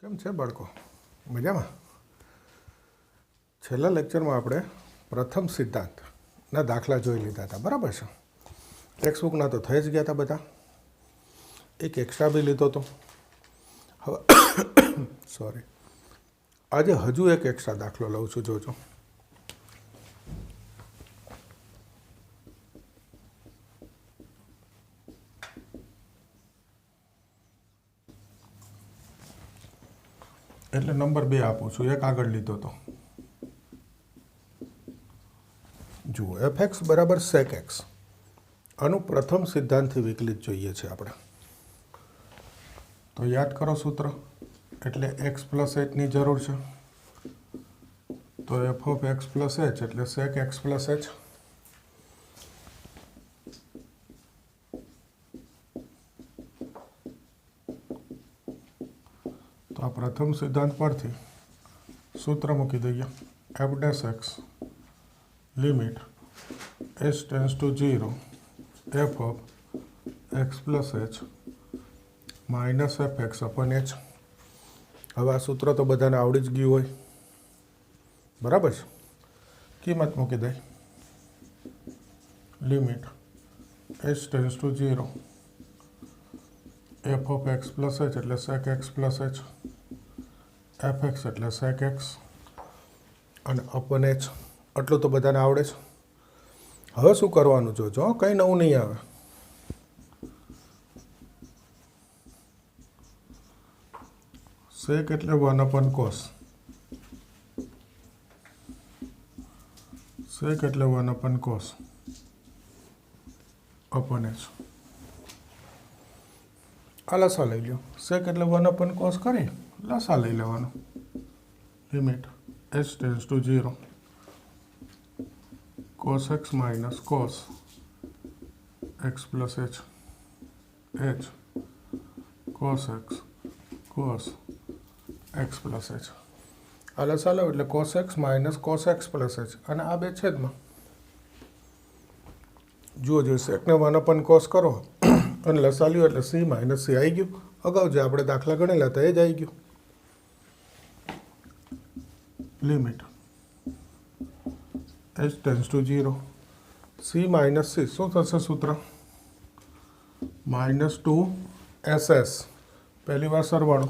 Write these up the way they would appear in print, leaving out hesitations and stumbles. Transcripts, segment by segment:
કેમ છે બાળકો? મજામાં? છેલ્લા લેક્ચરમાં આપણે પ્રથમ સિદ્ધાંતના દાખલા જોઈ લીધા હતા, બરાબર છે? ટેક્સ્ટબુકના તો થઈ જ ગયા હતા બધા. એક એક્સ્ટ્રા બી લીધો હતો. હવે સોરી, આજે હજુ એક એક્સ્ટ્રા દાખલો લઉં છું, જોજો. એટલે નંબર 2 આપું છું, એક આગળ લીધો હતો. જુઓ, fx બરાબર sec x. આનું પ્રથમ સિદ્ધાંતથી વિકલિત જોઈએ છે આપણે. તો યાદ કરો સૂત્ર, એટલે x પ્લસ hની જરૂર છે. તો f of x plus h એટલે sec x પ્લસ h. તો આ પ્રથમ સિદ્ધાંત પરથી સૂત્ર મૂકી દઈએ. f dash x limit h tends to 0 f of x plus h minus fx upon h. હવે આ સૂત્ર તો બધાને આવડી જ ગયું હોય, બરાબર છે? કિંમત મૂકી દઈ. Limit h tends to 0 f of x plus h એટલે sec x plus h, fx એટલે sec x અને અપન h. આટલું તો બધાને આવડે છે. હવે શું કરવાનું જોજો, કંઈ નવું નહીં આવે. sec એટલે 1 અપન cos. sec એટલે 1 અપન cos અપન h. આ લસા લઈ લો. sec એટલે 1 અપન cos કરી લસા લઈ લેવાનો. Limit h tends to 0 cos x minus cos x plus h h cos x cos x plus h. આ લસા લો એટલે cos x minus cos x plus h અને આ બે છેદમાં. જુઓ જો સેકને 1 અપન cos કરો અને લસા લ્યો એટલે c માઇનસ c આવી ગયું. અગાઉ જે આપણે દાખલા ગણેલા હતા એ જ આવી ગયું. Limit h tends to 0 c minus c શું થશે સૂત્ર? Minus 2ss. પહેલી વાર સરવાળો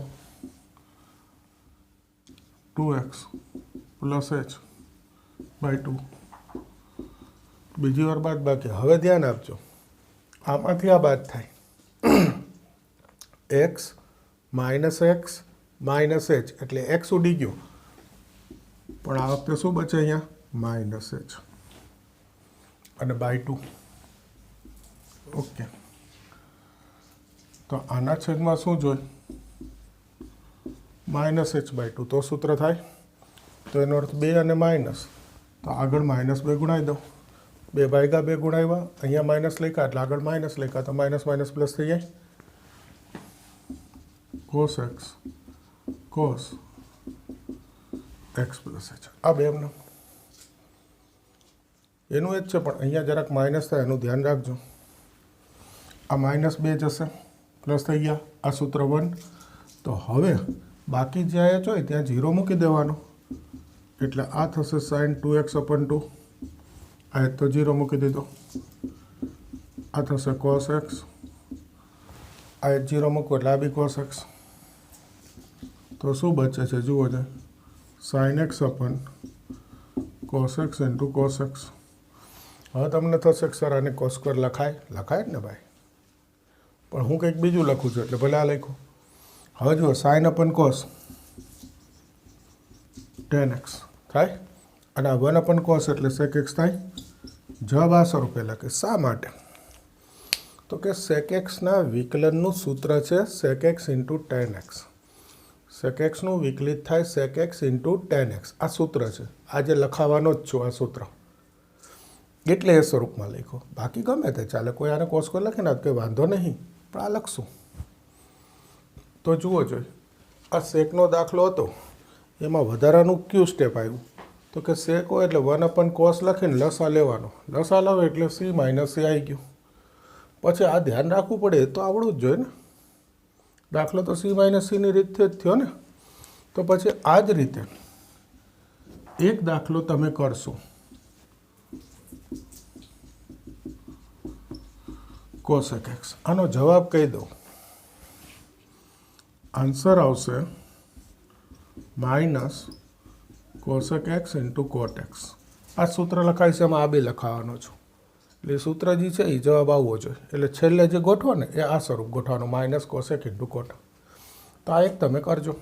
2x પ્લસ h બાય 2. બીજી વાર બાદ બાકી. હવે ધ્યાન આપજો, આમાંથી આ બાદ થાય x માઇનસ h એટલે x ઉડી ગયો, પણ આ વખતે શું બચે અહીંયા? માઇનસ h અને બાય 2. ઓકે, તો આના છેદમાં શું જોઈ? Minus h by 2. તો સૂત્ર થાય. તો એનો અર્થ 2 અને માઇનસ, તો આગળ માઇનસ 2 ગુણાવી દો. 2 ભાગ્યા 2 ગુણાવ્યા, અહીંયા માઇનસ લખ્યા એટલે આગળ માઇનસ લખ્યા, તો માઇનસ માઇનસ પ્લસ થઈ જાય. cos x cos x plus h. આ બે એમનું એનું જ છે, પણ અહીંયા જરાક માઇનસ થાય એનું ધ્યાન રાખજો. આ માઇનસ 2 જશે, પ્લસ થઈ ગયા. આ સૂત્ર 1. તો હવે બાકી જ્યાં h હોય ત્યાં 0 મૂકી દેવાનો, એટલે આ થશે sin 2x અપન 2. આ તો 0 મૂકી દીધો. આ થશે cos x. આ 0 મૂકો એટલે આ બી cos x. તો શું બચે છે જુઓ છે? sin x અપન cos x into cos x. હવે તમને થશે કે સર આને cos સ્ક્વેર લખાય જ ને ભાઈ, પણ હું કંઈક બીજું લખું છું એટલે ભલે આ લખ્યું. હવે જુઓ, sin અપન cos tan x થાય અને આ 1 અપન cos એટલે sec x થાય. જવાબ આ સ્વરૂપે લખે. શા માટે? તો કે sec x ના વિકલનનું સૂત્ર છે sec x into tan x. sec x નું વિકલિત થાય sec x into tan x. આ સૂત્ર છે, આજે લખાવાનો જ છું આ સૂત્ર, એટલે એ સ્વરૂપમાં લખો. બાકી ગમે તે ચાલે, કોઈ આને cos સ્ક્વેર લખે ને કંઈ વાંધો નહીં, પણ આ લખશું. તો જુઓ જોઈએ, આ સેકનો દાખલો હતો, એમાં વધારાનું કયું સ્ટેપ આવ્યું? તો કે sec હોય એટલે 1 અપન cos લખીને લસા લેવાનો. લસા લાવે એટલે c માઇનસ c આવી ગયું. પછી આ ધ્યાન રાખવું પડે, એ તો આવડવું જ જોઈએ ને. દાખલો તો c માઇનસ cની રીતથી જ થયો ને. તો પછી આ જ રીતે એક દાખલો તમે કરશો, કોસેક એક્સ. આનો જવાબ કહી દઉં, આન્સર આવશે માઇનસ કોસેક એક્સ ઇન્ટુ કોટ એક્સ. આ સૂત્ર લખાય છે, એમાં આ બે લખાવાનો છું. એટલે સૂત્ર જે છે એ જવાબ આવવો જોઈએ. એટલે છેલ્લે જે ગોઠવો ને એ આ સ્વરૂપ ગોઠવાનું, માઇનસ કોસેક ઇન્ટુ કોટ. તો આ એક તમે કરજો,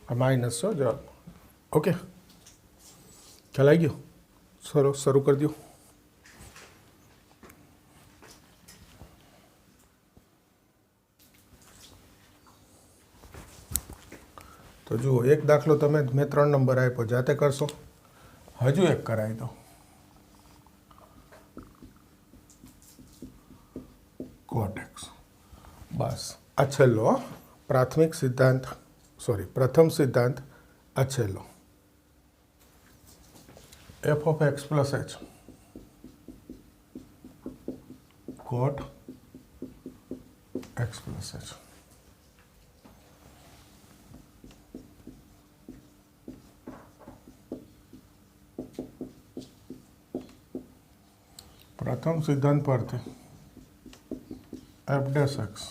આ માઇનસ છો જવાબ. ઓકે, ખ્યાલ આવી ગયો? શરૂ કરી દો. તો જુઓ, એક દાખલો તમે, મેં 3 નંબર આપ્યો, જાતે કરશો. હજુ એક કરાવી દો, કોટ એક્સ. બસ આ છેલ્લો, પ્રથમ સિદ્ધાંત આ છેલ્લો. F of x plus H coat x plus H. પ્રથમ સિદ્ધાંત પરથી F dash x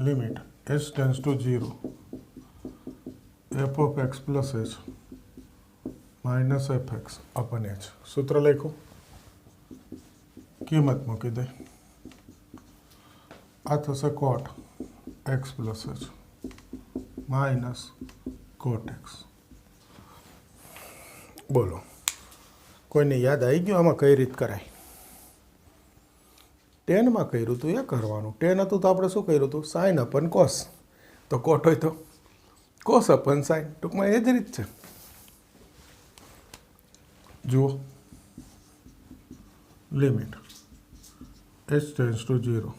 limit H tends to 0 F of x plus H minus F x અપન H. સૂત્ર લખો, કિંમત મૂકી દે. આ થશે કોટ એક્સ પ્લસ એચ માઇનસ કોટ એક્સ. બોલો, કોઈને યાદ આવી ગયું આમાં કઈ રીત કરાય? 10માં કર્યું હતું એ કરવાનું. 10 હતું તો આપણે શું કર્યું હતું? Sign અપન cos. તો કોટ હોય તો કોસ અપન સાઇન. ટૂંકમાં એ જ રીત છે. જુઓ, limit H tends to 0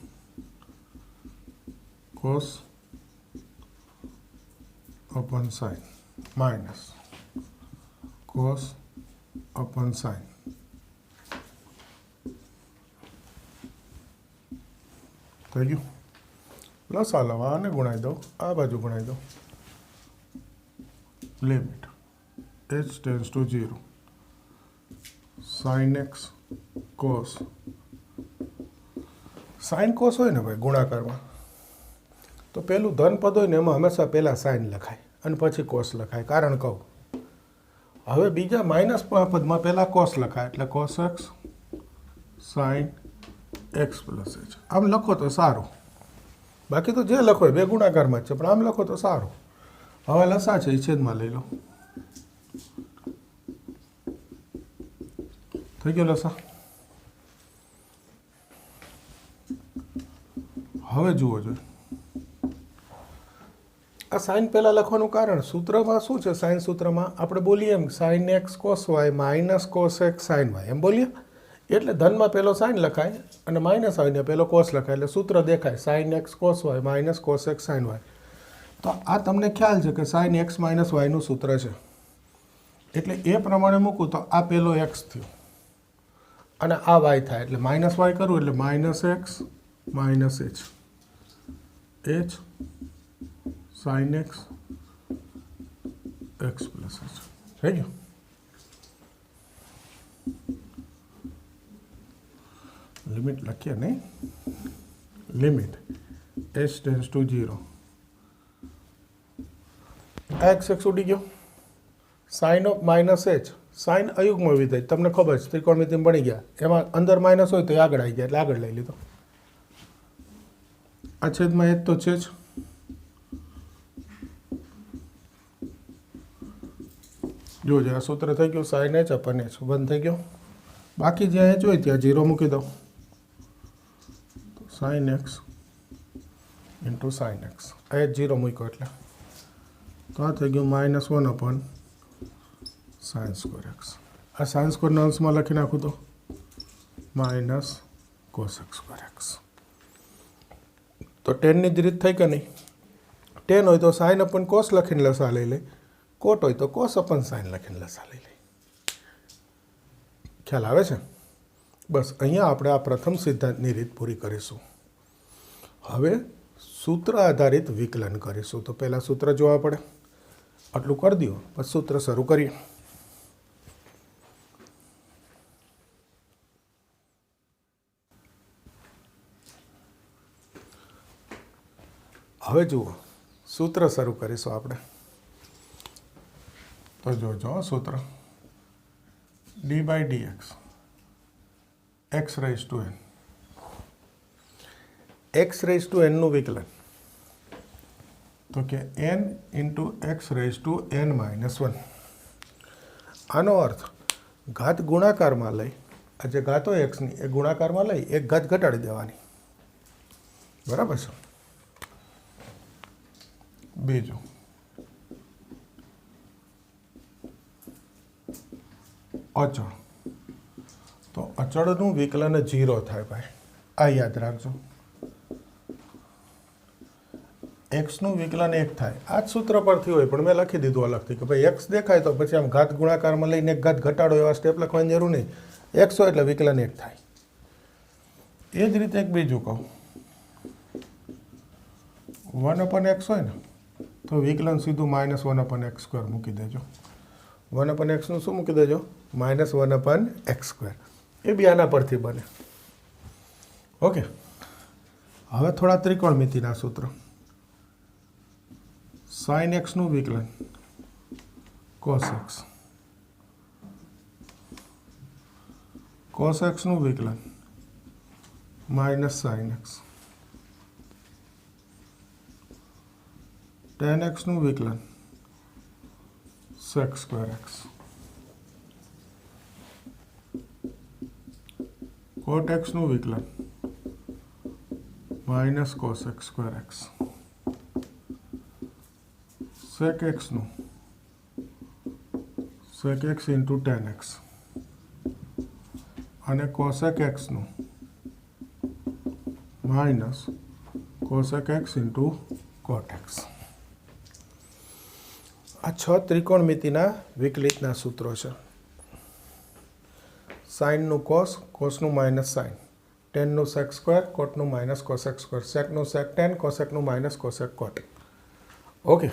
cos અપન સાઇન માઇનસ કોસ અપન સાઇન. થઈ ગયું? પ્લસ આ લવા અને ગુણાઈ દો, આ બાજુ ગુણાઈ દો. Limit H tends to 0 sine x cos. Sine cos હોય ને ભાઈ ગુણાકારમાં, તો પહેલું ધન પદ હોય ને એમાં હંમેશા પહેલાં સાઇન લખાય અને પછી કોસ લખાય. કારણ કહું, હવે બીજા માઇનસ પદમાં પહેલાં કોસ લખાય, એટલે cos x sine x plus H. આમ લખો તો સારું, બાકી તો જે લખો એ બે ગુણાકારમાં જ છે, પણ આમ લખો તો સારું. હવે લસા છે એ છેદમાં લઈ લો. થઈ ગયો લસા? હવે જુઓ જોઈએ, આ સાઇન પહેલાં લખવાનું કારણ, સૂત્રમાં શું છે? સાઇન સૂત્રમાં આપણે બોલીએ એમ, sine x cos y minus cos x sine y, એમ બોલીએ. એટલે ધનમાં પહેલો સાઇન લખાય અને માઇનસ આવીને પહેલો કોસ લખાય, એટલે સૂત્ર દેખાય, sine x cos y minus cos x sine y. તો આ તમને ખ્યાલ છે કે સાઇન એક્સ માઇનસ વાયનું સૂત્ર છે. એટલે એ પ્રમાણે મૂકું તો આ પહેલો એક્સ થયો અને આ વાય થાય, એટલે માઇનસ વાય કરું એટલે minus x minus h sine x x plus h. થઈ ગયું? લિમિટ લખીએ નહીં, limit H tends to 0 x x ઉડી ગયો. Sine of minus h, sine અયુગ્મ વિધેય, તમને ખબર છે ત્રિકોણમિતિમાં ભણી ગયા, એમાં અંદર માઇનસ હોય તો આગળ આવી ગયા, એટલે આગળ લઈ લીધો. આ છેદમાં એચ તો છે જ. જોજો, આ સૂત્ર થઈ ગયું સાઇન એચ અપન એચ, બંધ થઈ ગયો. બાકી જ્યાં એચ હોય ત્યાં 0 મૂકી દો, sine x into sine x. H 0 મૂક્યો એટલે તો આ થઈ ગયું -1 અપન સાઇન સ્ક્વેર એક્સ. આ સાઇન સ્ક્વેરના અંશમાં લખી નાખું તો માઇનસ કોસેક સ્ક્વેર એક્સ. તો 10ની જ રીત થઈ કે નહીં? 10 હોય તો સાઇન અપન કોસ લખીને લસા લઈ લે, કોટ હોય તો કોસ અપન સાઇન લખીને લસા લઈ લે. ખ્યાલ આવે છે? બસ અહીંયા આપણે આ પ્રથમ સિદ્ધાંતની રીત પૂરી કરીશું. હવે सूत्र आधारित विकलन करीशुं। तो पहला सूत्र जोवा पड़े, आटलुं कर दो, पछी सूत्र शरू करीए। हवे जुओ सूत्र शरू करीशुं आपणे। तो जोजो सूत्र d/dx x raised to n, x raised to n નું વિકલન તો કે n into x raised to n minus 1। આનો અર્થ ઘાત ગુણાકારમાં લઈ, આ જે ઘાતો એક્સની એ ગુણાકારમાં લઈ એક ઘાત ઘટાડી દેવાની, બરાબર છે। બીજું અચળ, તો અચળનું વિકલન 0 થાય ભાઈ, આ યાદ રાખજો। એક્સનું વિકલન 1 થાય, આ જ સૂત્ર પરથી હોય પણ મેં લખી દીધું અલગથી કે ભાઈ એક્સ દેખાય તો પછી આમ ઘાત ગુણાકારમાં લઈને એક ઘાત ઘટાડો એવા સ્ટેપ લખવાની જરૂર નહીં, એક્સ હોય એટલે વિકલન 1 થાય। એ જ રીતે એક બીજું કહું, 1/x હોય ને તો વિકલન સીધું -1/x² મૂકી દેજો। 1/x નું શું મૂકી દેજો? -1/x²। એ બી આના પરથી બને। ઓકે, હવે થોડા ત્રિકોણમિતિના સૂત્ર। sin x નું વિકલન cos x, cos x નું વિકલન -sin x, tan x નું વિકલન sec²x, cot x નું વિકલન -cos x²x, sec x નું sec x into tan x અને cosec x નું -cosec x into cot x। આ 6 ત્રિકોણમિતિના વિકલિતના સૂત્રો છે। સાઇનનું કોસ, કોસનું -sin, ટેનનું sec², કોટનું -cosec², સેકનું sec tan, કોસેકનું -cosec cot। ઓકે,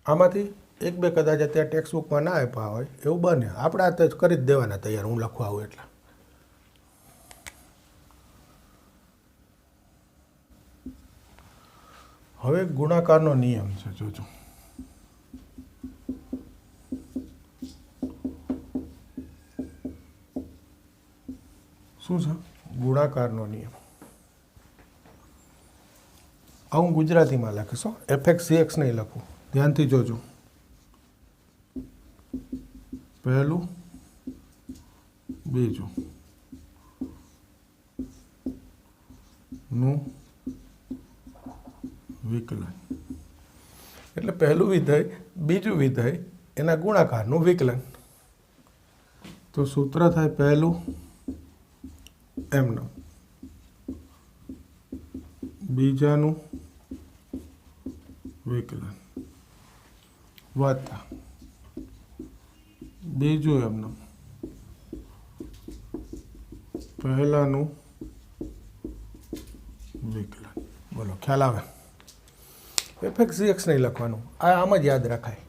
આમાંથી એક બે કદાચ અત્યારે ટેક્સ્ટ બુકમાં ના આપ્યા હોય એવું બને, આપણે આ તો કરી જ દેવાના તૈયાર, હું લખવા આવું એટલે। હવે ગુણાકારનો નિયમ છે, જોજો। શું છે ગુણાકારનો નિયમ? આ હું ગુજરાતીમાં લખીશ, fx નહીં લખું, ધ્યાનથી જોજો। પહેલું, બીજું નું વિકલન એટલે પહેલું વિધેય, બીજું વિધેય, એના ગુણાકારનું વિકલન। તો સૂત્ર થાય પહેલું એમનું, બીજાનું વિકલન વત્તા બીજું એમનું પહેલાનું વિકલન। બોલો, ખ્યાલ આવે? fx નહીં લખવાનું, આ આમ જ યાદ રખાય।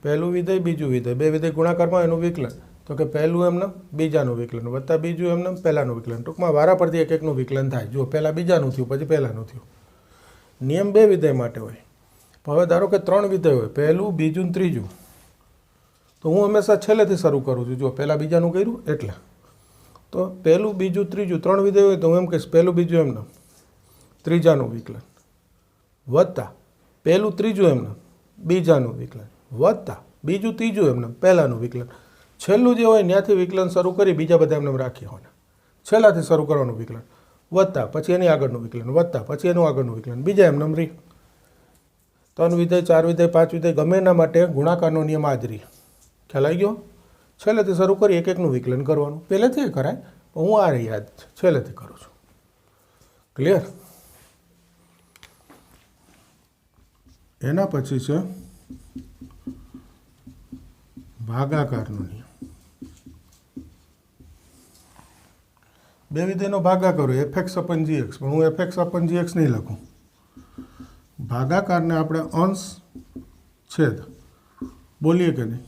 પહેલું વિધેય, બીજું વિધેય, બે વિધેય ગુણાકારમાં એનું વિકલન, તો કે પહેલું એમને બીજાનું વિકલન વત્તા બીજું એમને પહેલાનું વિકલન। ટૂંકમાં વારા પરથી એક એકનું વિકલન થાય। જો પહેલાં બીજાનું થયું, પછી પહેલાંનું થયું। નિયમ બે વિધેય માટે હોય, હવે ધારો કે 3 વિધેય હોય, પહેલું, બીજું, ત્રીજું, તો હું હંમેશા છેલ્લેથી શરૂ કરું છું। જો પહેલાં બીજાનું કર્યું એટલે, તો પહેલું, બીજું, ત્રીજું 3 વિધેય હોય તો હું એમ કહીશ પહેલું, બીજું એમને ત્રીજાનું વિકલન વત્તા પહેલું, ત્રીજું એમને બીજાનું વિકલન વત્તા બીજું, ત્રીજું એમને પહેલાંનું વિકલન। છેલ્લું જે હોય ત્યાંથી વિકલન શરૂ કરી બીજા બધા એમને રાખી હોય, છેલ્લાથી શરૂ કરવાનું વિકલન વત્તા પછી એની આગળનું વિકલન વત્તા પછી એનું આગળનું વિકલન, બીજા એમને રહી। 3 વિધેય, 4 વિધેય, 5 વિધેય ગમે એના માટે ગુણાકારનો નિયમ આ જ રહી। ખ્યાલ આવી ગયો? છેલ્લેથી શરૂ કરી એક એકનું વિકલન કરવાનું, પહેલેથી કરાય પણ હું આ યાદ છેલ્લેથી કરું છું। ક્લિયર? એના પછી છે ભાગાકારનો નિયમ। બે વિધેયનો ભાગાકાર હોય એફએક્સ અપન જીએક્સ, પણ હું એફએક્સ અપન જીએક્સ નહીં લખું. ભાગાકારને આપણે અંશ છેદ બોલીએ કે નહીં?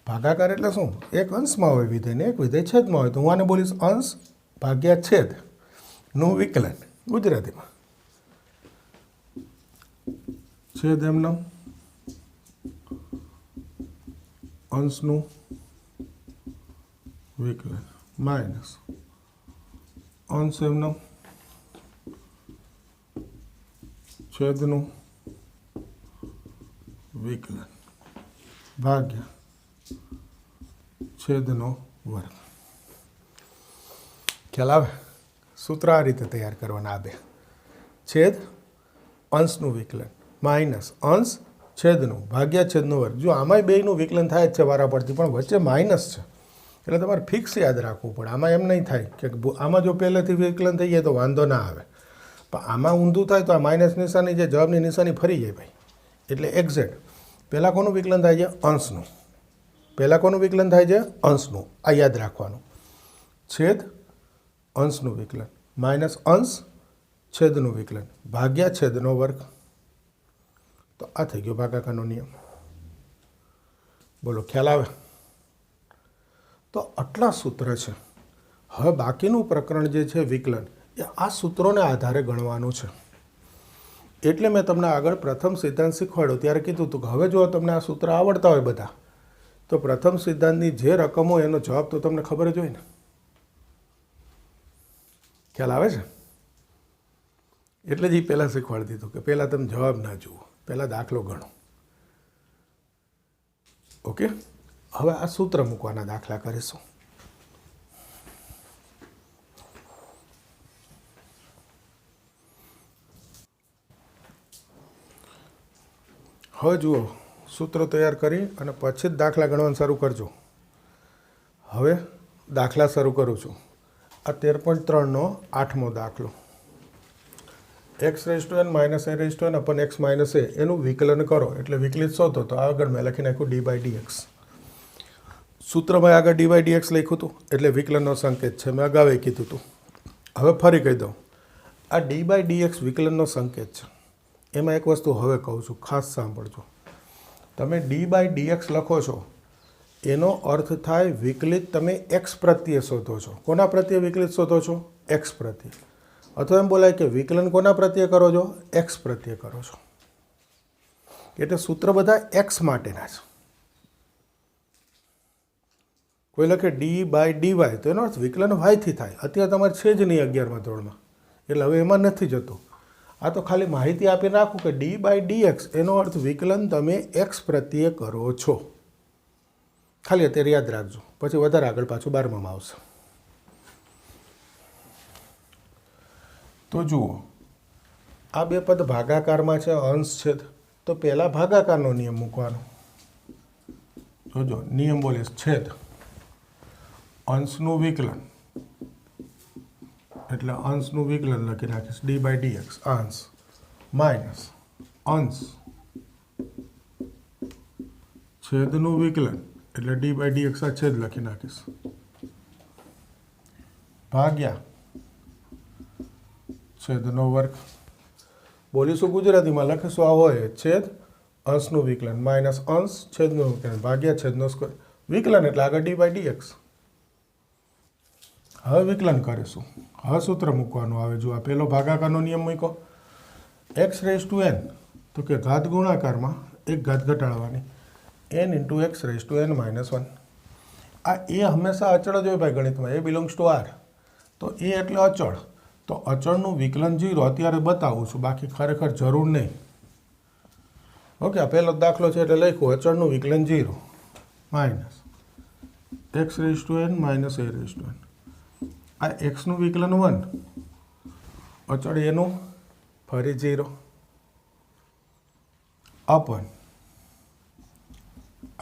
ભાગાકાર એટલે શું? એક અંશમાં હોય વિધેય ને એક વિધેય છેદમાં હોય, તો હું આને બોલીશ અંશ ભાગ્યા છેદનું વિકલન ગુજરાતીમાં. છેદ એમનો અંશનું વિકલન માઇનસ અંશ એમનો છેદનું વિકલન ભાગ્યા છેદનો વર્ગ. ખ્યાલ આવે? સૂત્ર આ રીતે તૈયાર કરવાના. આ બે છેદ અંશનું વિકલન માઇનસ અંશ છેદનું ભાગ્યા છેદનો વર્ગ. જો આમાંય બેયનું વિકલન થાય જ છે વારા પડતી, પણ વચ્ચે માઇનસ છે એટલે તમારે ફિક્સ યાદ રાખવું પડે. આમાં એમ નહીં થાય કે આમાં જો પહેલેથી વિકલન થઈ જાય તો વાંધો ના આવે, પણ આમાં ઊંધું થાય તો આ માઇનસ નિશાની જે જવાબની નિશાની ફરી જાય ભાઈ. એટલે એક્ઝેક્ટ પહેલાં કોનું વિકલન થાય છે? અંશનું. પહેલાં કોનું વિકલન થાય છે? અંશનું. આ યાદ રાખવાનું. છેદ અંશનું વિકલન માઇનસ અંશ છેદનું વિકલન ભાગ્યા છેદનો વર્ગ. તો આ થઈ ગયો ભાગાકારનો નિયમ. બોલો, ખ્યાલ આવે? તો આટલા સૂત્ર છે. હવે બાકીનું પ્રકરણ જે છે વિકલન, એ આ સૂત્રોને આધારે ગણવાનું છે. એટલે મેં તમને આગળ પ્રથમ સિદ્ધાંત શીખવાડ્યો ત્યારે કીધું હતું કે હવે જો તમને આ સૂત્ર આવડતા હોય બધા, તો પ્રથમ સિદ્ધાંતની જે રકમ હોય એનો જવાબ તો તમને ખબર જ હોય ને. ખ્યાલ આવે છે? એટલે જ એ પહેલાં શીખવાડી દીધું કે પહેલાં તમે જવાબ ના જુઓ, પહેલાં દાખલો ગણો. ઓકે, હવે આ સૂત્ર મૂકવાના દાખલા કરીશું. હવે જુઓ, સૂત્ર તૈયાર કરી અને પછી જ દાખલા ગણવાનું શરૂ કરજો. હવે દાખલા શરૂ કરું છું. આ 13.3નો 8મો દાખલો. x⁻n minus a⁻n અપન x minus a એનું વિકલન કરો એટલે વિકલિત શોધો. તો આગળ મેં લખી નાખ્યું d/dx. સૂત્રમાં આગળ d/dx લખ્યું હતું એટલે વિકલનનો સંકેત છે, મેં અગાઉ કીધું હતું. હવે ફરી કહી દઉં, આ d/dx વિકલનનો સંકેત છે. એમાં એક વસ્તુ હવે કહું છું, ખાસ સાંભળજો. તમે d/dx લખો છો એનો અર્થ થાય વિકલિત તમે x પ્રત્યે શોધો છો. કોના પ્રત્યે વિકલિત શોધો છો? x પ્રત્યે. અથવા એમ બોલાય કે વિકલન કોના પ્રત્યે કરો છો? x પ્રત્યે કરો છો. એટલે સૂત્ર બધા x માટેના છે. કોઈ લખે d/dy તો એનો અર્થ વિકલન y થી થાય. અત્યારે તમારે છે જ નહીં 11મા ધોરણમાં, એટલે હવે એમાં નથી જતું. આ તો ખાલી માહિતી આપીને રાખું કે d/dx એનો અર્થ વિકલન તમે x પ્રત્યે કરો છો. ખાલી અત્યારે યાદ રાખજો, પછી વધારે આગળ પાછું 12માં આવશે. તો જુઓ, આ બે પદ ભાગાકારમાં છે, અંશ છેદ. તો પહેલાં ભાગાકારનો નિયમ મૂકવાનો. જોજો, નિયમ બોલે છેદ અંશનું વિકલન, એટલે અંશનું વિકલન લખી નાખીશ d/dx અંશ માઇનસ અંશ છેદનું વિકલન એટલે d/dx આ છેદ લખી નાખીશ ભાગ્યા છેદનો વર્ગ. બોલીશું ગુજરાતીમાં, લખીશું આ હોય છેદ અંશનું વિકલન માઇનસ અંશ છેદનું વિકલન ભાગ્યા છેદનો સ્ક્વેર. વિકલન એટલે આગળ d/dx. હવે વિકલન કરીશું. હવે સૂત્ર મૂકવાનું આવે. જો આ પહેલો ભાગાકારનો નિયમ મૂક્યો, x⁻n તો કે ઘાત ગુણાકારમાં એક ઘાત ઘટાડવાની n × x⁻n−1. આ એ હંમેશા અચળ જ હોય ભાઈ ગણિતમાં. એ બિલોંગ્સ ટુ r. તો એ એટલે અચળ. તો અચળનું વિકલન 0 અત્યારે બતાવું છું, બાકી ખરેખર જરૂર નહીં. ઓકે, આ પહેલો દાખલો છે એટલે લખ્યું અચળનું વિકલન 0 માઇનસ x⁻n - a⁻n. આ એક્સનું વિકલન 1, અચળ એનું ફરી 0 અપન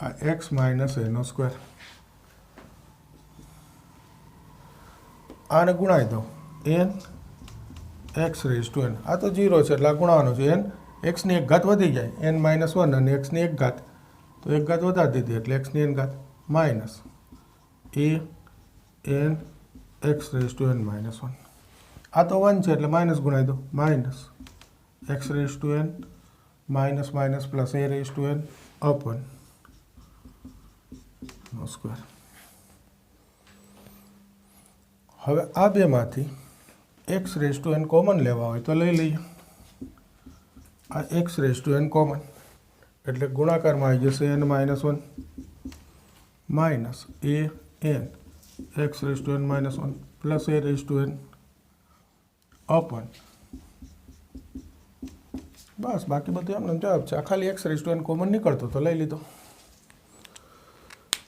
આ x માઇનસ એનો સ્ક્વેર. આને ગુણાવી દો n x⁻n. આ તો 0 છે એટલે આ ગુણાવાનો છે. n એક્સની એક ઘાત વધી જાય n-1 અને એક્સની એક ઘાત, તો એક ઘાત વધારી દીધી એટલે x ની n ઘાત minus a n x raise to n minus one. आ तो 1 है એટલે माइनस गुणाई दो, minus x raise to n minus minus plus a raise to n upon नो स्क्वेर। हवे आ बेमांथी x raise to n common लेवा होय तो लई लईए। आ x raise to n common एटले गुणाकार में आई जशे n minus one minus a n x raise to n minus one plus a raise to n upon बस। बाकी बधुं एमने जवाब छे। आ खाली x raise to n common निकळतो तो लई लीधो।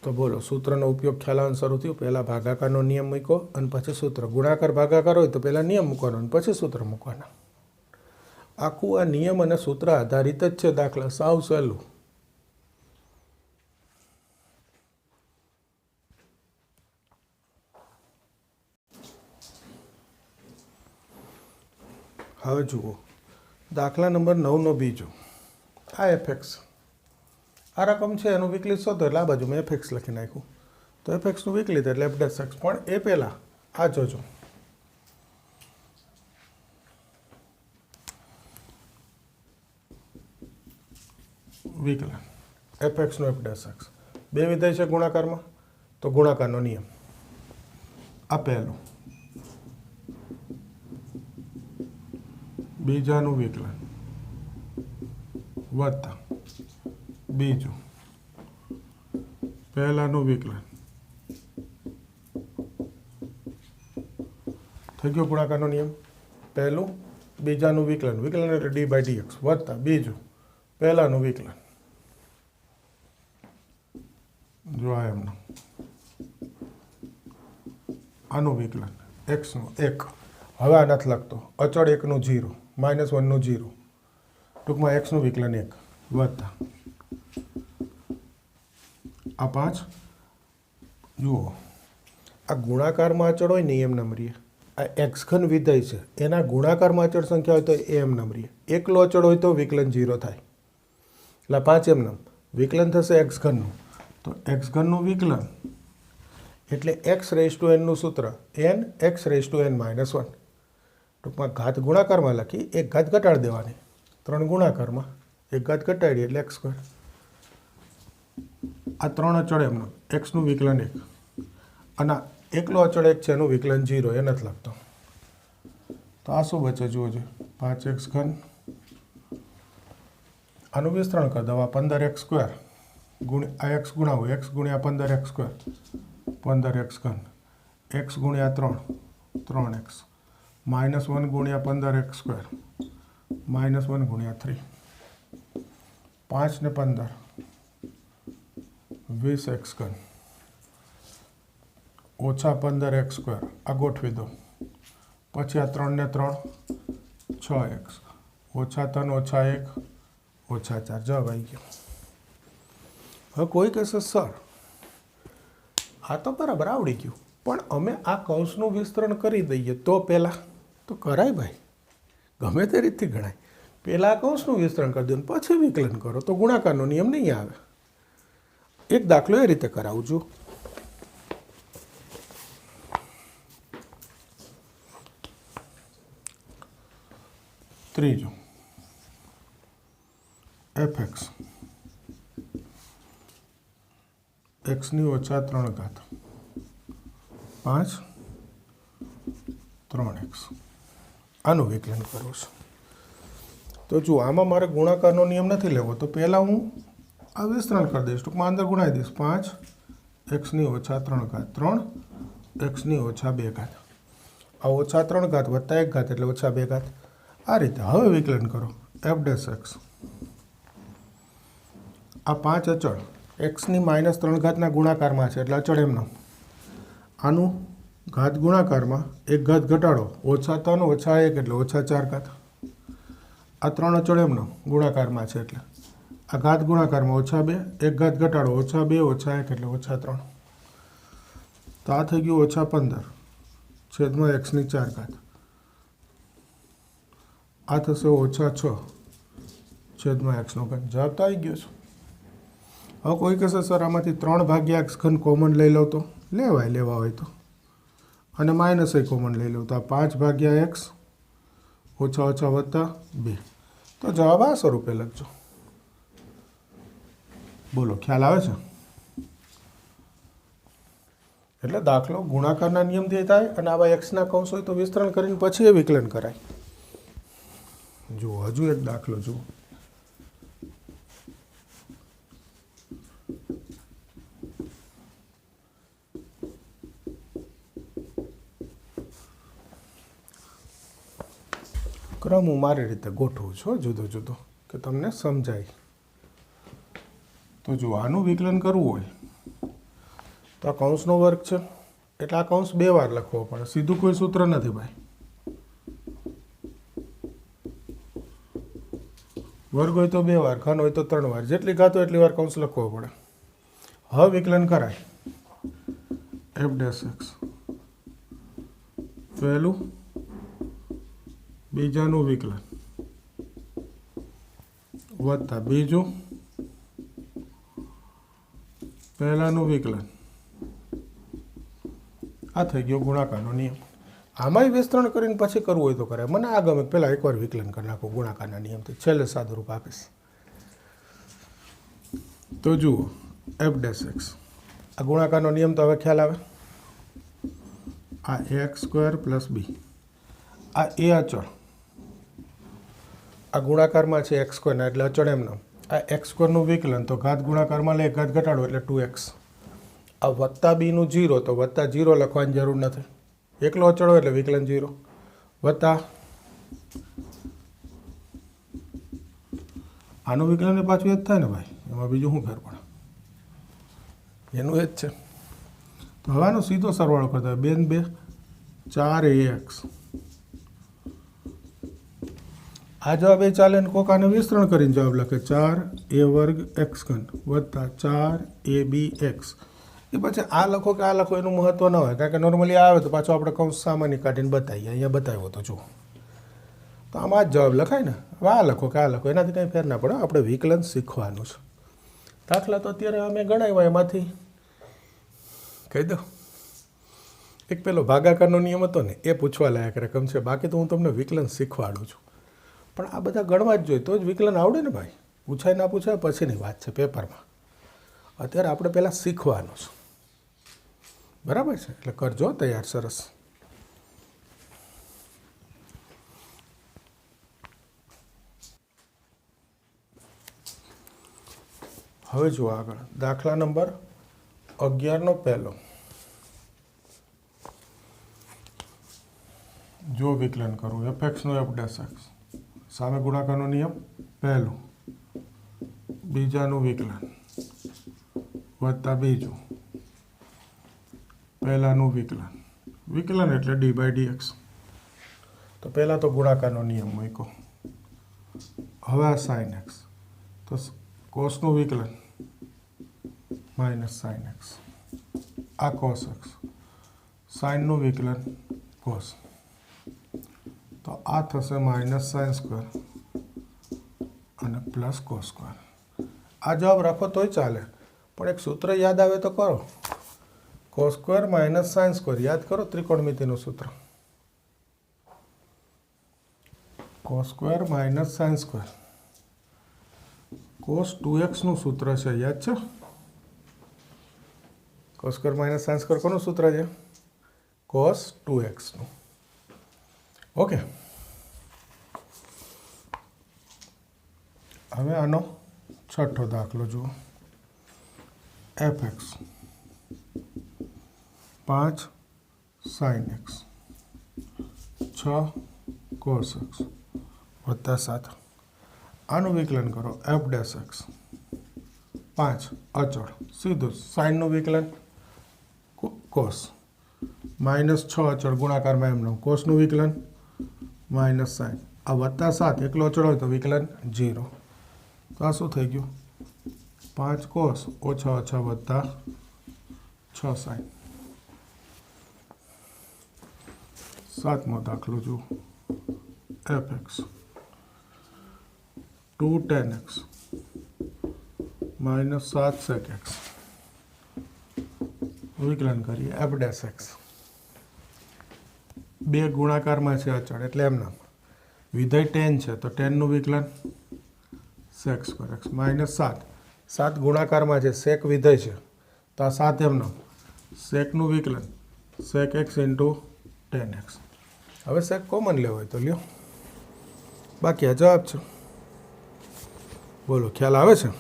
तो बोलो सूत्रनो उपयोग ख्याल अनुसार थयो। पहला भागाकारनो नियम मूक्यो अने पछी सूत्र। गुणाकार भागाकार होय तो पहला नियम मूकवानो अने पछी सूत्र मूकवाना। आखुं आ नियम अने सूत्र आधारित ज छे दाखला, साव सहेલું। हवे जुओ दाखला नंबर 9 नो बीजो। आ एफएक्स आ रकम है एनु विकलित शोधो एटले आ बाजू में एफएक्स लखी नाख्युं। तो एफएक्स नु विकलित एटले एफ डैश एक्स। पण ए पहेला आ जोजो विकलन एफएक्स नो एफ डैश एक्स। बे विधेय छे गुणाकार में तो गुणाकारनो नियम। आ पहेलुं बीजानु विकलन वत्ता बीजू पहलानु विकलन थई गयो गुणाकारनो नियम। पहलू बीजानु विकलन, विकलन एटले डी बाय डी एक्स वत्ता बीजू पहलानु विकलन। जो आ एमनो आनु विकलन एक्स नु एक। हवे आ नथी लगतो अचळ एक नु जीरो माइनस वन नु जीरो टूंक में एक्स नु विकलन एक वत्ता आ 5। जुओ आ गुणाकार में अचळ होय ने एम नंबरीय। आ एक्स घन विधेय छे एना गुणाकार में अचळ संख्या होय तो एम नंबरीय। एकलो अचळ होय तो विकलन जीरो थाय એટલે 5 एम नम विकलन थशे एक्स घन नु। तो एक्स घन नु विकलन एटले एक्स रेस टू एन नु सूत्र n x raise to n minus one. टूंक में घात गुणाकार में लखी एक घात घटाड़ देवानी। 3 गुणाकार में एक घात घटाड़ी एटले एक्स स्क्वेर। आ 3 अचळ एमनो एक्स नु विकलन एक अने एकलो अचळ एक छे एनु विकलन जीरो ए नथी लगतो। तो आ शुं बचे जुओ जो 5 एक्स घन आनु विस्तरण कर दो 15 एक्स स्क्वेर गुण्या एक्स गुणाओ एक्स गुण्या 15 एक्स स्क्वेर 15 एक्स घन एक्स गुण्या 3 3 एक्स माइनस 1 गुण्या 15 एक्स स्क्वेर माइनस 1 गुण्या 3 5 ने 15 20 एक्स घन ओछा 15 एक्स स्क्वेर आ गोठवी दो। पछी आ 3 ने 3 6 एक्स ओछा 3 ओछा 1 ओछा 4 जवाब आई गयो। હવે કોઈ કહેશે સર આ તો બરાબર આવડી ગયું પણ અમે આ કૌંસનું વિસ્તરણ કરી દઈએ તો પહેલાં તો કરાય ભાઈ, ગમે તે રીતથી ગણાય। પહેલાં આ કૌંસનું વિસ્તરણ કરી દો પછી વિકલન કરો તો ગુણાકારનો નિયમ નહીં આવે। એક દાખલો એ રીતે કરાવું છું। ત્રીજો एफ एक्स एक्स नी ओछा 3 घात 5 3 एक्स आनु विकलन करो छो। तो जो आमा मारे गुणाकारनो नियम नहीं लेवो तो पहला हूँ आ विस्तरण कर दईश। टूंक में अंदर गुणाई दईश 5 एक्स नी ओछा 3 घात 3 एक्स नी ओछा 2 घात आ ओछा 3 घात वत्ता 1 घात एटले ओछा 2 घात। आ रीते हवे विकलन करो एफ डैश एक्स। आ 5 अचळ एक्स नी माइनस 3 घातना गुणाकार में है एटले अचळ एमनो आनु घात गुणाकार में एक घात घटाड़ो ओछा 3 ओछा 1 एटले ओछा 4 घात। आ 3 अचळ एमनो गुणाकार में है एटले आ घात गुणाकार में ओछा 2 एक घात घटाड़ो ओछा 2 ओछा 1 एटले ओछा 3। तो आ थई गयुं ओछा 15 छेद में एक्स नी 4 घात। आ थशे ओछा 6 छेद में एक्स नो घन। जवाब तो आई गयो छे। હવે કોઈ કહેશે સર આમાંથી 3 ભાગ્યા એક્સ ઘન કોમન લઈ લો તો લેવા હોય તો, અને માઇનસ એ કોમન લઈ લઉં તો આ 5/x ઓછા ઓછા વત્તા 2, તો જવાબ આ સ્વરૂપે લખજો. બોલો, ખ્યાલ આવે છે? એટલે દાખલો ગુણાકારના નિયમથી થાય, અને આવા એક્સના કૌંસ હોય તો વિસ્તરણ કરીને પછી એ વિકલન કરાય. જુઓ, હજુ એક દાખલો જુઓ. ક્રમ હું મારી રીતે ગોઠવું છું જુદો જુદો, કે તમને સમજાય. તો જો આનું વિકલન કરવું હોય તો આ કૌંસનો વર્ગ છે, એટલે આ કૌંસ 2 વાર લખવો પડે. સીધું કોઈ સૂત્ર નથી ભાઈ. વર્ગ હોય તો 2 વાર, ઘન હોય તો 3 વાર, જેટલી ઘાત હોય એટલી વાર કૌંસ લખવો પડે. હવે વિકલન કરાય. f' પહેલું બીજાનું વિકલન વત્તા બીજું પહેલાનું વિકલન. આ થઈ ગયો ગુણાકારનો નિયમ. આમાંય વિસ્તરણ કરીને પછી કરવું હોય તો કરે. મને આ ગમે, પહેલાં એકવાર વિકલન કરી નાખો ગુણાકારના નિયમથી, છેલ્લે સાદું રૂપ આપીશ. તો જુઓ, f', આ ગુણાકારનો નિયમ તો હવે ખ્યાલ આવે. આ x² + b, આ એ અચળ, આ ગુણાકારમાં છે x² ના, એટલે અચળ એમનો. આ x² નું વિકલન તો ઘાત ગુણાકારમાં લે, ઘાત ઘટાડો એટલે 2x. આ વત્તા બીનું 0 તો વત્તા 0 લખવાની જરૂર નથી, એકલો અચળ હોય એટલે વિકલન 0, વત્તા આનું વિકલન એ પાછું એ જ થાય ને ભાઈ, એમાં બીજું શું ફેર પડે? એનું એ જ છે. તો હવે આનો સીધો સરવાળો કરતા હોય, 2 ને 2 4ax. આ જવાબ એ ચાલે ને કોક આને વિસ્તરણ કરીને જવાબ લખે 4a² x³ વત્તા 4abx. એ પછી આ લખો કે આ લખો એનું મહત્વ ન હોય, કારણ કે નોર્મલી આવે તો પાછો આપણે કૌંસ સામાન્ય કાઢીને બતાવીએ. અહીંયા બતાવ્યો તો જુઓ, તો આમાં જ જવાબ લખાય ને. હવે આ લખો કે આ લખો, એનાથી કંઈ ફેર ના પડે. આપણે વિકલન શીખવાનું છે. દાખલા તો અત્યારે અમે ગણાવ્યા, એમાંથી કહી દો. એક પેલો ભાગાકારનો નિયમ હતો ને, એ પૂછવા લાયક રકમ છે. બાકી તો હું તમને વિકલન શીખવાડું છું. પણ આ બધા ગણવા જ જોઈએ તો જ વિકલન આવડે ને ભાઈ. પૂછાય ના પૂછાય પછીની વાત છે પેપરમાં. અત્યારે આપણે પહેલાં શીખવાનું છે. બરાબર છે? એટલે કરજો તૈયાર. સરસ. હવે જુઓ આગળ, દાખલા નંબર 11નો પહેલો. જો વિકલન કરવું f(x) નો f', સામે ગુણાકારનો નિયમ પહેલું, બીજાનું વિકલન વત્તા બીજું પહેલાનું વિકલન. વિકલન એટલે d/dx. તો પહેલાં તો ગુણાકારનો નિયમ મૂક્યો. હવે આ sin x, તો કોસનું વિકલન -sin x. આ cos x, સાઇનનું વિકલન cos. તો આ થશે -sin² અને +cos². આ જવાબ રાખો તોય ચાલે, પણ એક સૂત્ર યાદ આવે તો કરો. cos² - sin². યાદ કરો ત્રિકોણમિતિનું સૂત્ર. cos² - sin². cos 2x નું સૂત્ર છે, યાદ છે? cos² - sin² કોનું સૂત્ર છે? cos 2x નું. ઓકે. હવે આનો છઠ્ઠો દાખલો જુઓ. f(x) 5 sin x 6 cos x વત્તા 7. આનું વિકલન કરો. f'(x) 5 અચળ, સીધું સાઇનનું વિકલન cos, -6 અચળ ગુણાકારમાં એમનો, કોસનું વિકલન -sin. આ વત્તા 7 એકલો અચળ હોય તો વિકલન 0. તો આ શું થઈ ગયું? 5 cos ઓછા ઓછા વત્તા 6 sin. સાતમો દાખલો જુઓ. f(x) 2 tan x -7 sec x વિકલન કરીએ એફ ડેશ એક્સ. બે ગુણાકારમાં છે અચળ એટલે એમના વિધેય 10 છે તો 10નું વિકલન સેક સ્ક્વેર એક્સ -7. 7 ગુણાકારમાં છે સેક વિધેય છે તો આ 7 એમનો સેકનું વિકલન સેક એક્સ ઇન્ટુ 10x. હવે સેક કોમન લેવો હોય તો લ્યો, બાકી આ જવાબ છે. બોલો ખ્યાલ આવે છે?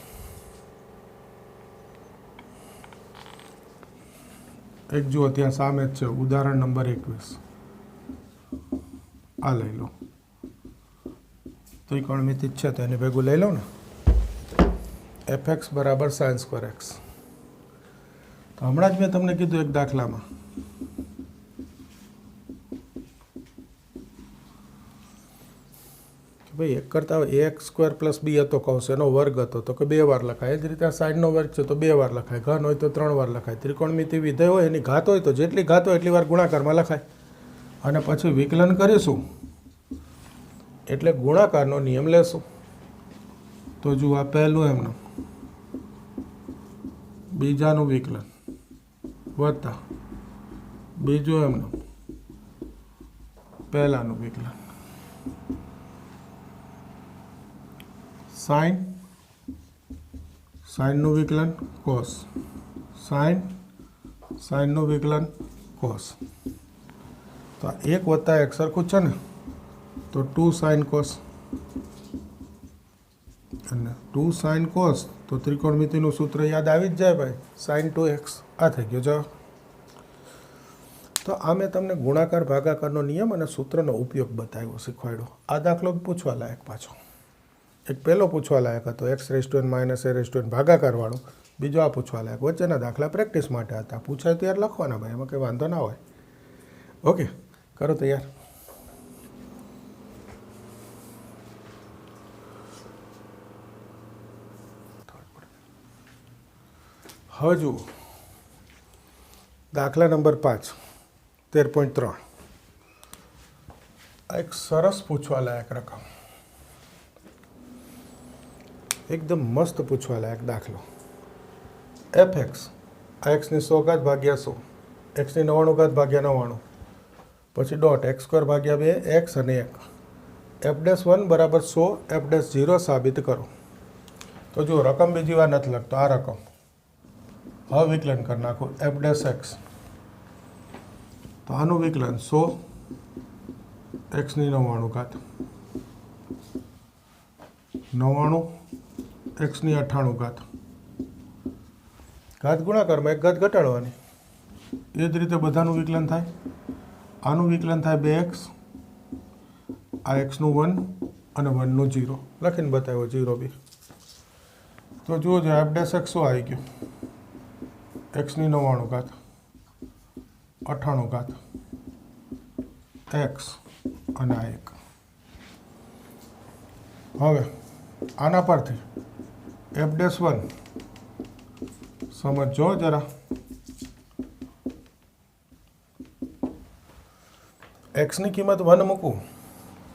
એક જુઓ ત્યાં સામે જ છે ઉદાહરણ નંબર 21. આ લઈ લો, ત્રિકોણમિતિ છે તો એની ભેગું લઈ લો ને. એફ એક્સ બરાબર સાઇન સ્ક્વેર એક્સ. તો હમણાં જ મેં તમને કીધું એક દાખલામાં ભાઈ એક કરતા એક્સ સ્ક્વેર પ્લસ બી હતો કૌંસ એનો વર્ગ હતો તો કે 2 વાર લખાય. એ જ રીતે સાઈનનો વર્ગ છે તો 2 વાર લખાય, ઘન હોય તો 3 વાર લખાય. ત્રિકોણમિતિ વિધેય હોય એની ઘાત હોય તો જેટલી ઘાત હોય એટલી વાર ગુણાકારમાં લખાય. અને પછી વિકલન કરીશું એટલે ગુણાકારનો નિયમ લેશું. તો જુઓ આ પહેલું એમનું બીજાનું વિકલન વત્તા બીજું એમનું પહેલાનું વિકલન સાઈનનું વિકલન કોસ સાઈનનું વિકલન કોસ. તો 1 વત્તા 1 સરખું છે ને તો 2 સાઇન કોસ અને 2 સાઇન કોસ તો ત્રિકોણમિતિનું સૂત્ર યાદ આવી જ જાય ભાઈ, સાઇન 2x. આ થઈ ગયો જવાબ. તો આ મેં તમને ગુણાકાર ભાગાકારનો નિયમ અને સૂત્રનો ઉપયોગ બતાવ્યો, શીખવાડ્યો. આ દાખલો પૂછવા લાયક પાછો. એક પહેલો પૂછવા લાયક હતો x⁻n - a⁻n ભાગાકારવાળો, બીજો આ પૂછવા લાયક. વચ્ચેના દાખલા પ્રેક્ટિસ માટે હતા, પૂછાય ત્યારે લખવાના ભાઈ, એમાં કંઈ વાંધો ના હોય. ઓકે, કરો તૈયાર. હવે જુઓ દાખલા નંબર 5 13.3. આ એક સરસ પૂછવા લાયક રકમ, એકદમ મસ્ત પૂછવા લાયક દાખલો. એફ એક્સ આ એક્સની 100 ઘાત ભાગ્યા 100, એક્સની 99 ઘાત ભાગ્યા 99, પછી ડોટ x સ્ક્વેર ભાગ્યા 2 x અને 1. એફ ડેશ 1 બરાબર 100, એફ ડેશ 0 સાબિત કરો. તો જુઓ રકમ બીજી વાર નથી લખતો, આ રકમ. હવે વિકલન કરી નાખો એફ ડેશ એક્સ. તો આનું વિકલન 100 એક્સની 99 ઘાત 99 એક્સની 98 ઘાત. ઘાત ગુણાકારમાં એક ઘાત ઘટાડવાની. એ જ રીતે બધાનું વિકલન થાય. આનું વિકલન થાય 2x, આ એક્સનું 1 અને 1નું 0 લખીને બતાવ્યો 0 બી. તો જુઓ જો એફ ડેશ એક્સ શું આવી ગયું, એક્સની 99 ઘાત 98 ઘાત એક્સ અને આ 1. હવે આના પરથી એફ ડેશ 1 સમજો જરા. એક્સની કિંમત 1 મૂકું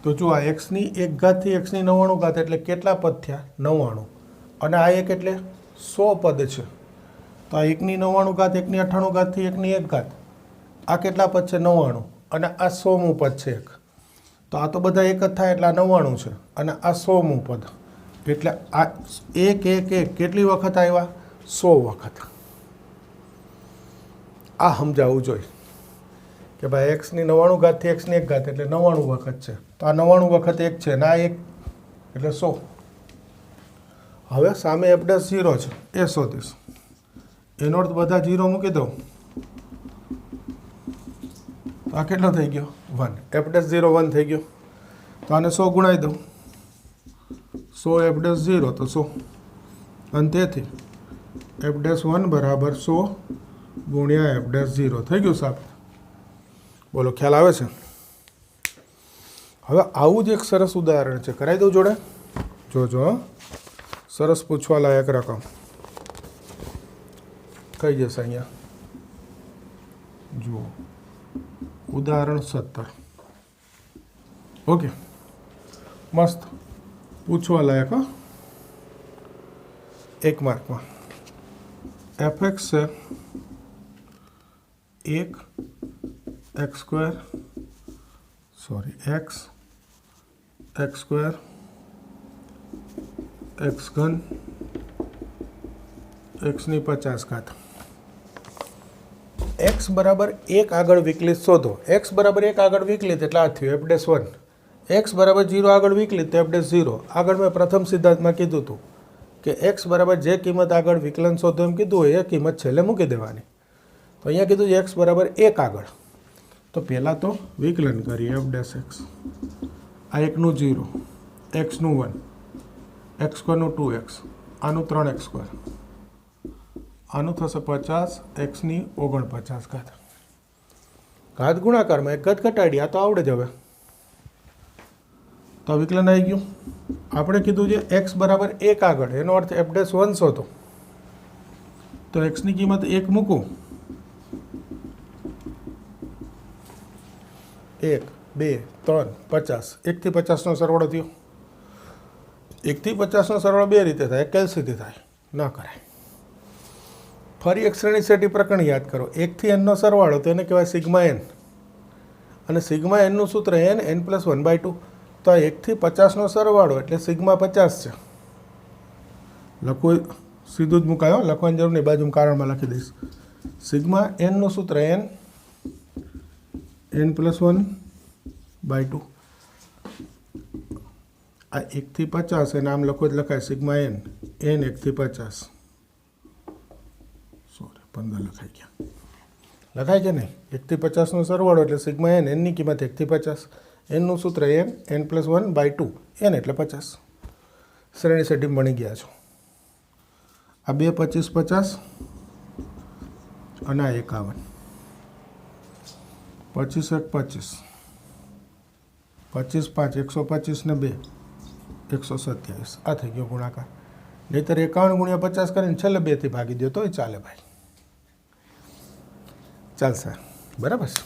તો જો આ એક્સની 1 ઘાતથી એક્સની 99 ઘાત એટલે કેટલા પદ થયા? 99. અને આ 1 એટલે 100 પદ છે. તો આ 1ની 99 ઘાત 1ની 98 ઘાતથી 1ની 1 ઘાત, આ કેટલા પદ છે? 99. અને આ 100મું પદ છે 1. તો આ તો બધા એક જ થાય એટલે આ 99 છે અને આ 100મું પદ એટલે આ 1 1 1 કેટલી વખત આવ્યા? 100 વખત. આ સમજાવવું જોઈએ કે ભાઈ એક્સની 99 ઘાતથી એક્સની 1 ઘાત એટલે 99 વખત છે. તો આ 99 વખત 1 છે ને આ 1 એટલે 100. હવે સામે એફ ડેશ 0 છે એ શોધીશ. એનો અર્થ બધા 0 મૂકી દઉં તો આ કેટલો થઈ ગયો? 1. એફ ડેશ 0 1 થઈ ગયો. તો આને 100 ગુણાવી દઉં. 100 એફ ડેશ 0 તો 100. અને તેથી એફ ડેશ 1 બરાબર 100 ગુણ્યા એફ ડેશ 0 થઈ ગયું સાહેબ. બોલો ખ્યાલ આવે છે? હવે આવું જ એક સરસ ઉદાહરણ છે, કરાવી દઉં જોડે. જોજો સરસ પૂછવા લાયક રકમ કઈ જશે અહીંયા. જુઓ ઉદાહરણ 17. ઓકે, મસ્ત પૂછવા લાયક. હા, 1 માર્કમાં. એફ એક્સ છે એક x square x square x ઘન એક્સની 50 એક્સ બરાબર 1 આગળ વિકલિત શોધો. એક્સ બરાબર 1 આગળ વિકલિત એટલે આ થયું f'1. એક્સ બરાબર 0 આગળ વિકલિત તો f'0. આગળ મેં પ્રથમ સિદ્ધાંતમાં કીધું હતું કે એક્સ બરાબર જે કિંમત આગળ વિકલન શોધો એમ કીધું હોય એ કિંમત છેલ્લે મૂકી દેવાની. તો અહીંયા કીધું છે એક્સ બરાબર 1 આગળ, તો પહેલાં તો વિકલન કરીએ f'(x). આ 1નું 0, એક્સનું 1, એક્સ સ્ક્વેરનું 2x, આનું 3x સ્ક્વેર, આનું થશે 50, એક્સની 49 ઘાત ગુણાકારમાં એક ઘાત ઘટાડી. આ તો આવડે જ હવે. તો વિકલન આવી ગયું. આપણે કીધું છે એક્સ બરાબર 1 આગળ, એનો અર્થ f'1 શોધો. તો એક્સની કિંમત 1 મૂકું, 1, 2, 3, 50. 1 થી 50નો સરવાળો થયો. 1 થી 50નો સરવાળો બે રીતે થાય, કેલ્સીથી થાય, ના કરાય. ફરી એક શ્રેણી સેટી પ્રકરણ યાદ કરો. 1 થી n નો સરવાળો તો એને કહેવાય સિગ્મા n, અને સિગ્મા n નું સૂત્ર n + 1/2. તો આ 1 થી 50નો સરવાળો એટલે સિગ્મા 50 છે. લખવું સીધું જ મુકાયો, લખવાની જરૂર નહીં, બાજુમાં કારણમાં લખી દઈશ. સિગ્મા n નું સૂત્ર n + 1/2. આ 1 થી 50 એને આમ લખો જ લખાય સિગ્મા n 1 થી 50. 15 લખાઈ ગયા. લખાય કે નહીં? 1 થી 50નો સરવાળો એટલે સિગ્મા n, nની કિંમત 1 થી 50, nનું સૂત્ર n + 1/2, n એટલે 50. શ્રેણી સેટી બની ગયા છો. આ 2 25 50 અને આ 51. 25 1 25, 25 5 125 ને 2 127. આ થઈ ગયો ગુણાકાર. નહીંતર 51 × 50 કરીને છેલ્લે 2 થી ભાગી દો તોય ચાલે ભાઈ, ચાલશે. બરાબર છે.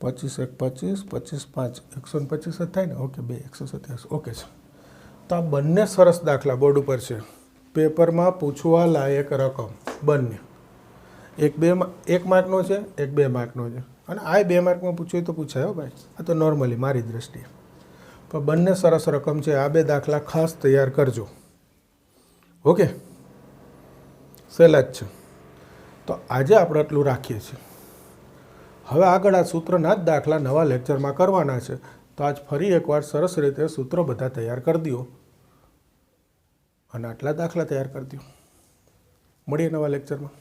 25 1 25, 25 5 125 જ થાય ને? ઓકે, 2 127. ઓકે છે. તો આ બંને સરસ દાખલા બોર્ડ ઉપર છે, પેપરમાં પૂછવા લાયક રકમ બંને. એક 1 માર્કનો છે, એક 2 માર્કનો છે, અને આ 2 માર્કમાં પૂછ્યું તો પૂછાય હો ભાઈ. આ તો નોર્મલી મારી દ્રષ્ટિએ, પણ બંને સરસ રકમ છે. આ 2 દાખલા ખાસ તૈયાર કરજો. ઓકે, સહેલા જ છે. તો આજે આપણે આટલું રાખીએ છીએ. હવે આગળ આ સૂત્રના જ દાખલા નવા લેક્ચરમાં કરવાના છે. તો આજ ફરી એકવાર સરસ રીતે સૂત્રો બધા તૈયાર કરી દો અને આટલા દાખલા તૈયાર કરી દો. મળીએ નવા લેક્ચરમાં.